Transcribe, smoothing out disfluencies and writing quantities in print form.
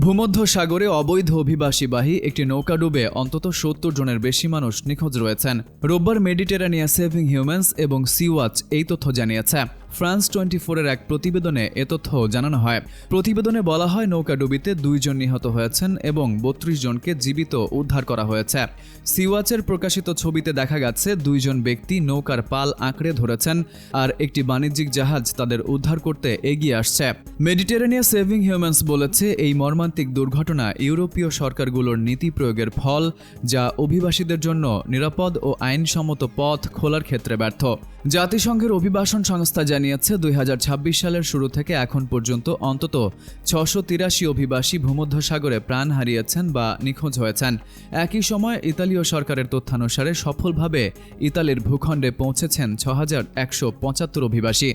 ভূমধ্য সাগরে অবৈধ অভিবাসীবাহী একটি নৌকা ডুবে অন্তত ৭০ জনের বেশি মানুষ নিখোঁজ রয়েছেন। রোববার মেডিটেরানিয়া সেভিং হিউম্যানস এবং সি ওয়াচ এই তথ্য জানিয়েছে। ফ্রান্স 24-এর এক প্রতিবেদনে এ তথ্য জানানো হয়। প্রতিবেদনে বলা হয়, নৌকাডুবিতে 2 জন নিহত হয়েছেন এবং 32 জনকে জীবিত উদ্ধার করা হয়েছে। সি ওয়াচের প্রকাশিত ছবিতে দেখা গেছে 2 জন ব্যক্তি নৌকার পাল আঁকড়ে ধরেছেন আর একটি বাণিজ্যিক জাহাজ তাদের উদ্ধার করতে এগিয়ে আসছে। মেডিটেরানিয়া সেভিং হিউম্যানস বলেছে, এই মর্মান্তিক দুর্ঘটনা ইউরোপীয় সরকারগুলোর নীতি প্রয়োগের ফল, যা অভিবাসীদের জন্য নিরাপদ ও আইনসম্মত পথ খোলার ক্ষেত্রে ব্যর্থ। জাতিসংঘের অভিবাসন সংস্থা জানিয়েছে, 2026 সালের শুরু থেকে এখন পর্যন্ত অন্তত 683 অভিবাসী ভূমধ্যসাগরে প্রাণ হারিয়েছেন বা নিখোঁজ হয়েছেন। একই সময় ইতালীয় সরকারের তথ্যানুসারে সফলভাবে ইতালির ভূখণ্ডে পৌঁছেছেন 6175 অভিবাসী।